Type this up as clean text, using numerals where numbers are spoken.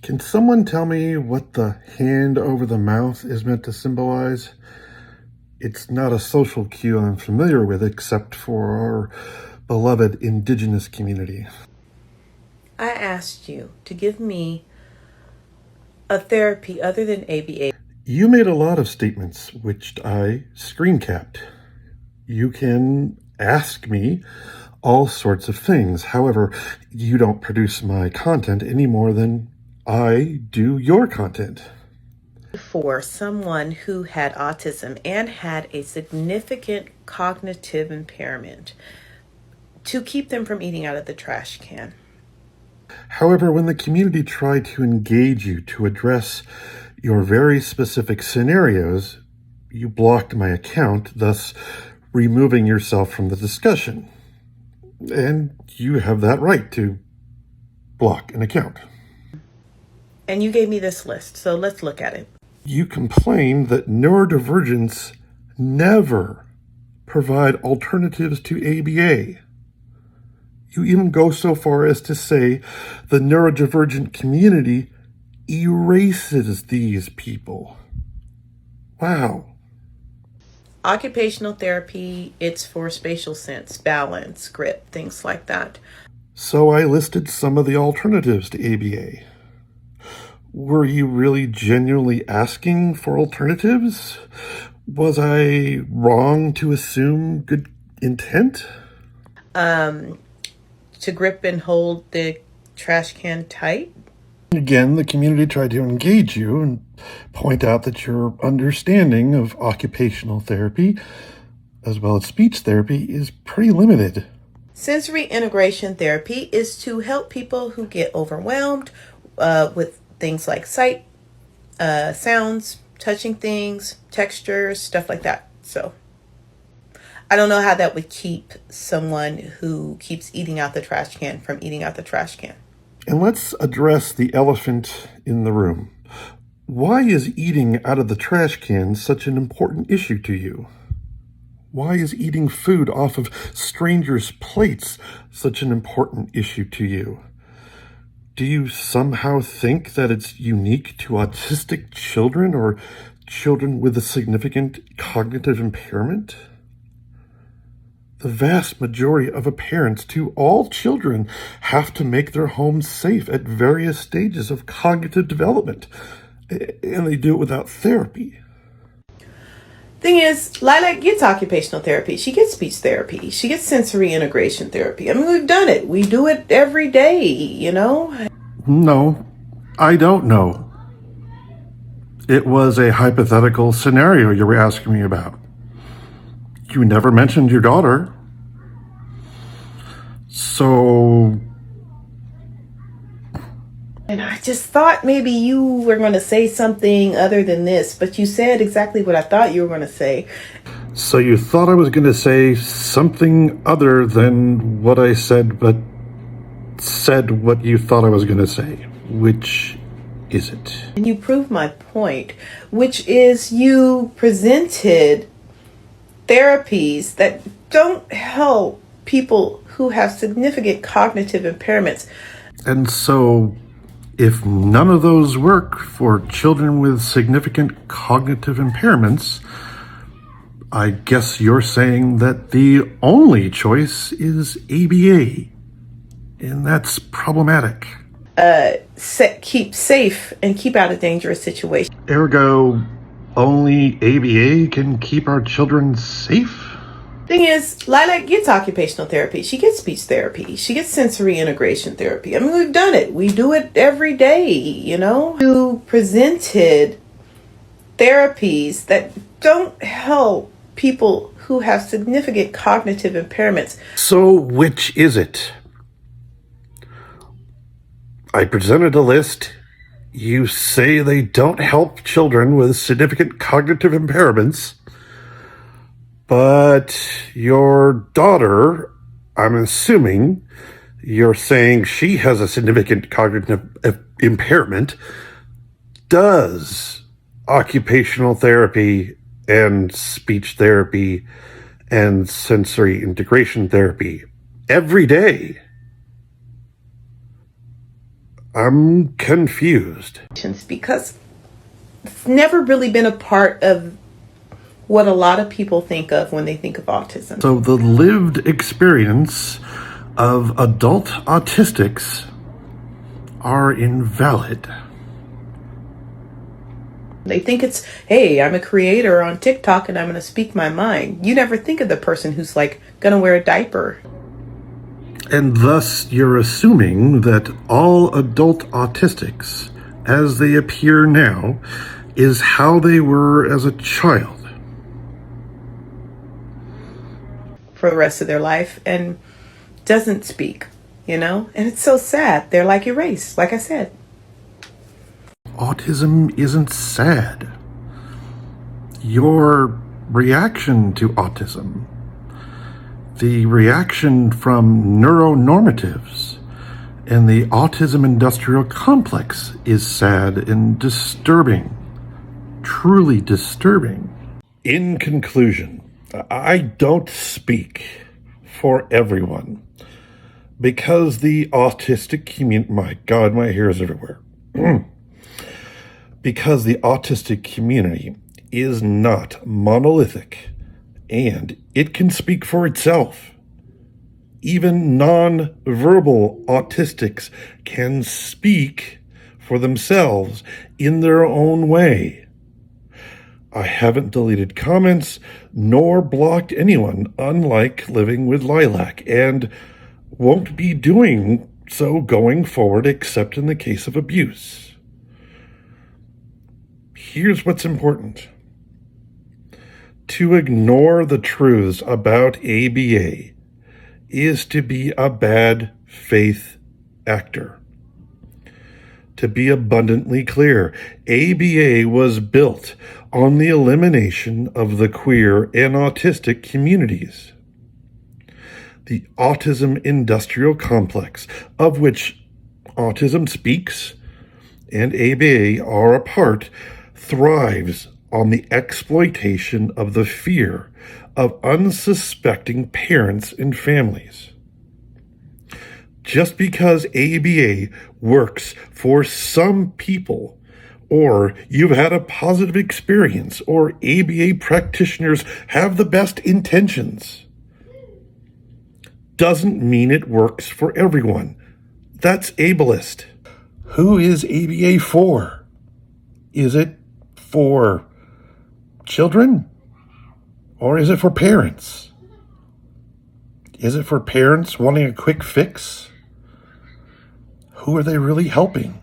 Can someone tell me what the hand over the mouth is meant to symbolize? It's not a social cue I'm familiar with except for our beloved indigenous community. I asked you to give me a therapy other than ABA. You made a lot of statements which I screen capped. You can ask me all sorts of things. However, you don't produce my content any more than I do your content. For someone who had autism and had a significant cognitive impairment to keep them from eating out of the trash can. However, when the community tried to engage you to address your very specific scenarios, you blocked my account, thus removing yourself from the discussion. And you have that right to block an account. And you gave me this list, so let's look at it. You complain that neurodivergents never provide alternatives to ABA. You even go so far as to say the neurodivergent community erases these people. Wow. Occupational therapy, it's for spatial sense, balance, grip, things like that. So I listed some of the alternatives to ABA. Were you really genuinely asking for alternatives? Was I wrong to assume good intent? To grip and hold the trash can tight. Again, the community tried to engage you and point out that your understanding of occupational therapy, as well as speech therapy, is pretty limited. Sensory integration therapy is to help people who get overwhelmed with things like sight, sounds, touching things, textures, stuff like that. So I don't know how that would keep someone who keeps eating out the trash can from eating out the trash can. And let's address the elephant in the room. Why is eating out of the trash can such an important issue to you? Why is eating food off of strangers' plates such an important issue to you? Do you somehow think that it's unique to autistic children or children with a significant cognitive impairment? The vast majority of parents to all children have to make their homes safe at various stages of cognitive development, and they do it without therapy. Thing is, Lilac gets occupational therapy. She gets speech therapy. She gets sensory integration therapy. I mean, we've done it. We do it every day, you know? No, I don't know. It was a hypothetical scenario you were asking me about. You never mentioned your daughter. So... And I just thought maybe you were going to say something other than this, but you said exactly what I thought you were going to say. So you thought I was going to say something other than what I said, but said what you thought I was going to say. Which is it? And you proved my point, which is you presented therapies that don't help people who have significant cognitive impairments. And so, if none of those work for children with significant cognitive impairments, I guess you're saying that the only choice is ABA, and that's problematic. Keep safe and keep out of dangerous situations. Ergo, only ABA can keep our children safe? Thing is, Lilac gets occupational therapy. She gets speech therapy. She gets sensory integration therapy. I mean, we've done it. We do it every day, you know? You presented therapies that don't help people who have significant cognitive impairments. So which is it? I presented a list. You say they don't help children with significant cognitive impairments, but your daughter, I'm assuming you're saying she has a significant cognitive impairment, does occupational therapy and speech therapy and sensory integration therapy every day. I'm confused. Because it's never really been a part of what a lot of people think of when they think of autism. So the lived experience of adult autistics are invalid. They think it's, hey, I'm a creator on TikTok and I'm going to speak my mind. You never think of the person who's like going to wear a diaper. And thus you're assuming that all adult autistics, as they appear now, is how they were as a child. For the rest of their life and doesn't speak, And it's so sad. They're like erased, like I said. Autism isn't sad. Your reaction to autism, the reaction from neuronormatives, and the autism industrial complex is sad and disturbing, truly disturbing. In conclusion, I don't speak for everyone because the autistic community, my God, my hair is everywhere. Because the autistic community is not monolithic and it can speak for itself. Even non-verbal autistics can speak for themselves in their own way. I haven't deleted comments nor blocked anyone, unlike living with Lilac, and won't be doing so going forward except in the case of abuse. Here's what's important. To ignore the truths about ABA is to be a bad faith actor. To be abundantly clear, ABA was built on the elimination of the queer and autistic communities. The autism industrial complex, of which Autism Speaks and ABA are a part, thrives on the exploitation of the fear of unsuspecting parents and families. Just because ABA works for some people, or you've had a positive experience, or ABA practitioners have the best intentions, doesn't mean it works for everyone. That's ableist. Who is ABA for? Is it for children? Or is it for parents? Is it for parents wanting a quick fix? Who are they really helping?